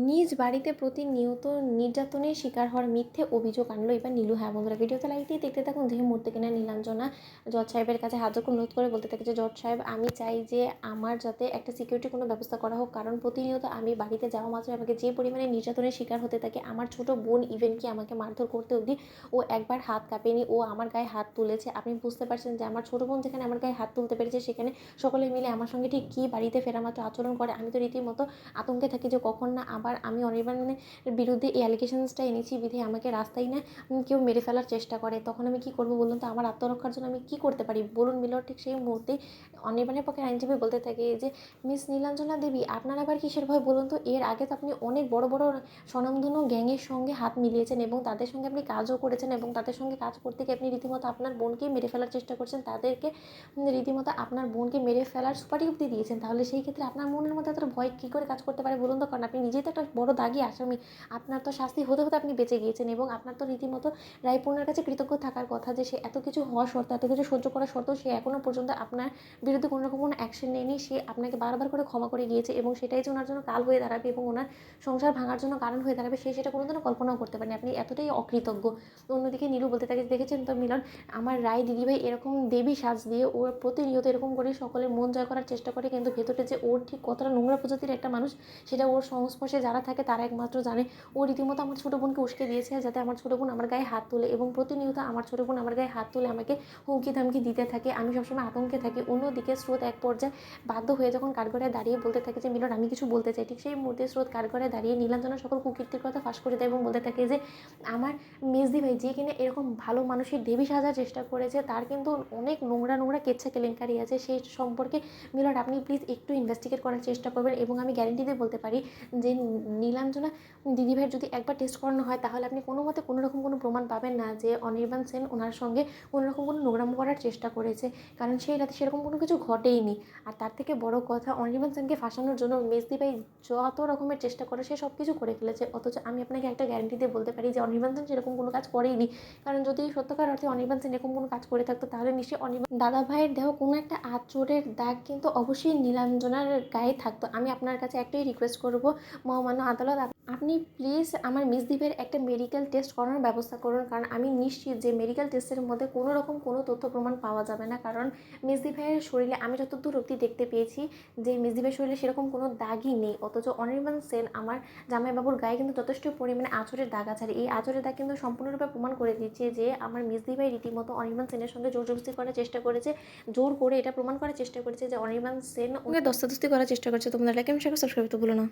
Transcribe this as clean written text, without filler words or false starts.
নিজ বাড়িতে প্রতিনিয়ত নির্যাতনের শিকার হওয়ার মিথ্যে অভিযোগ আনলো এবার নীলু। হ্যাঁ বন্ধুরা, ভিডিওতে লাইক দিয়ে দেখতে থাকুন। দেহে মুহূর্তে কিনা নীলাঞ্জনা জজ সাহেবের কাছে হাত যখন অনুরোধ করে বলতে থাকে যে জজ সাহেব, আমি চাই যে আমার যাতে একটা সিকিউরিটি কোনো ব্যবস্থা করা হোক, কারণ প্রতিনিয়ত আমি বাড়িতে যাওয়া মাত্র আমাকে যে পরিমাণে নির্যাতনের শিকার হতে থাকে, আমার ছোট বোন ইভেন কি আমাকে মারধর করতে অবধি ও একবার হাত কাঁপেনি, ও আমার গায়ে হাত তুলেছে। আপনি বুঝতে পারছেন যে আমার ছোট বোন যেখানে আমার গায়ে হাত তুলতে পেরেছে, সেখানে সকলে মিলে আমার সঙ্গে ঠিক কী বাড়িতে ফেরা মাত্র আচরণ করে। আমি তো রীতিমতো আতঙ্কে থাকি যে কখন না আবার আমি অনির্বাণের বিরুদ্ধে এই অ্যালিগেশনসটা এনেছি বিধে আমাকে রাস্তায় না কেউ মেরে ফেলার চেষ্টা করে, তখন আমি কী করবো বলুন তো? আমার আত্মরক্ষার জন্য আমি কী করতে পারি বলুন মিলর? ঠিক সেই মুহূর্তেই অনির্বাণের পক্ষে আইনজীবী বলতে থাকে যে মিস নীলাঞ্জনা দেবী, আপনার আবার কিসের ভয় বলুন তো? এর আগে তো আপনি অনেক বড় বড় স্বনামধন্য গ্যাংয়ের সঙ্গে হাত মিলিয়েছেন এবং তাদের সঙ্গে আপনি কাজও করেছেন, এবং তাদের সঙ্গে কাজ করতে গিয়ে আপনি রীতিমতো আপনার বোনকেই মেরে ফেলার চেষ্টা করছেন, তাদেরকে রীতিমতো আপনার বোনকে মেরে ফেলার সুপারিশ অব্দি দিয়েছেন। তাহলে সেই ক্ষেত্রে আপনার মনের মধ্যে এতটা ভয় কী করে কাজ করতে পারে বলুন তো? কারণ আপনি নিজেই তো একটা বড় দাগি আসামি। আপনার তো শাস্তি হতে হতে আপনি বেঁচে গিয়েছেন, এবং আপনার তো রীতিমতো রায়পূর্ণের কাছে কৃতজ্ঞ থাকার কথা যে সে এত কিছু হওয়া সত্ত্বেও, এত কিছু সহ্য করা সত্ত্বেও সে এখনও পর্যন্ত আপনার বিরুদ্ধে কোনো রকম কোনো অ্যাকশন নেয়নি। সে আপনাকে বারবার করে ক্ষমা করে গিয়েছে, এবং সেটাই যে ওনার জন্য কাল হয়ে দাঁড়াবে এবং ওনার সংসার ভাঙার জন্য কারণ হয়ে দাঁড়াবে, সে সেটা কোনোদিনও কল্পনাও করতে পারেনি। আপনি এতটাই অকৃতজ্ঞ। অন্যদিকে নীলু বলতে থাকে, দেখেছেন তো মিলন, আমার রায় দিদিভাই এরকম দেবী সাজ দিয়ে ওর প্রতিনিয়ত এরকম করে সকলের মন জয় করার চেষ্টা করে, কিন্তু ভেতরে যে ওর ঠিক কতটা নোংরা প্রজাতির একটা মানুষ সেটা ওর সংস্পর্শে যারা থাকে তারা একমাত্র জানে। ও রীতিমতো আমার ছোটো বোনকে উস্কে দিয়েছে যাতে আমার ছোটো বোন আমার গায়ে হাত তোলে, এবং প্রতিনিয়ত আমার ছোটো বোন আমার গায়ে হাত তুলে আমাকে হুমকি ধামকি দিতে থাকে। আমি সবসময় আতঙ্কে থাকি। অন্যদিকে স্রোত এক পর্যায়ে বাধ্য হয়ে যখন কাঠগড়ায় দাঁড়িয়ে বলতে থাকে যে মিলন, আমি কিছু বলতে চাই, ঠিক সেই মুহূর্তে স্রোত কাঠগড়ায় দাঁড়িয়ে নীলাঞ্জনার সকল কুকীর্তির কথা ফাঁস করে দেয় এবং বলতে থাকে যে আমার মেজদি ভাই যে কিনা এরকম ভালো মানুষের দেবী সাজার চেষ্টা করেছে, তার কিন্তু অনেক নোংরা নোংরা কেচ্ছা কেলেঙ্কারি আছে। সেই সম্পর্কে মিলন আপনি প্লিজ একটু ইনভেস্টিগেট করার চেষ্টা করবেন, এবং আমি গ্যারেন্টি দিয়ে বলতে পারি যে নীলাঞ্জনা দিদিভাইয়ের যদি একবার টেস্ট করানো হয়, তাহলে আপনি কোনো মতে কোনো রকম কোনো প্রমাণ পাবেন না যে অনির্বাণ সেন ওনার সঙ্গে কোনো রকম কোনো নোংরামো করার চেষ্টা করেছে, কারণ সেই রাতে সেরকম কোনো কিছু ঘটেইনি। আর তার থেকে বড় কথা, অনির্বাণ সেনকে ফাঁসানোর জন্য মেজদি ভাই যত রকমের চেষ্টা করে সে সব কিছু করে ফেলেছে, অথচ আমি আপনাকে একটা গ্যারেন্টি দিয়ে বলতে পারি যে অনির্বাণ সেন সেরকম কোনো কাজ করেইনি। কারণ যদি সত্যকার অর্থে অনির্বাণ সেন এরকম কোনো কাজ করে থাকতো, তাহলে নিশ্চয়ই অনির্বাণ দাদা ভাইয়ের দেহ কোনো একটা আঁচড়ের দাগ কিন্তু অবশ্যই নীলাঞ্জনার গায়ে থাকতো। আমি আপনার কাছে একটাই রিকোয়েস্ট করব, মহামান্য আদালত, আপনি প্লিজ আমার মিস দীপের একটা মেডিকেল টেস্ট করানোর ব্যবস্থা করুন, কারণ আমি নিশ্চিত যে মেডিকেল টেস্টের মধ্যে কোনো রকম কোনো তথ্য প্রমাণ পাওয়া যাবে না। কারণ মিস দীপের শরীরে আমি যতদূর অবধি দেখতে পেয়েছি যে মিস দীপের শরীরে সেরকম কোনো দাগই নেই, অথচ অনির্বাণ সেন আমার জামাইবাবুর গায়ে কিন্তু যথেষ্ট পরিমাণে আঁচড়ের দাগ আছে। আর এই আঁচড়ের দাগ কিন্তু সম্পূর্ণরূপে প্রমাণ করে দিচ্ছে যে আমার মিস দীপাই রীতিমতো অনির্বাণ সেনের সঙ্গে জোর জবরদস্তি করার চেষ্টা করেছে, জোর করে এটা প্রমাণ করার চেষ্টা করেছে যে অনির্বাণ সেন ওকে দস্তাদস্তি করার চেষ্টা করছে। তোমরা লাইক এবং শেয়ার সাবস্ক্রাইব তো ভুলো না।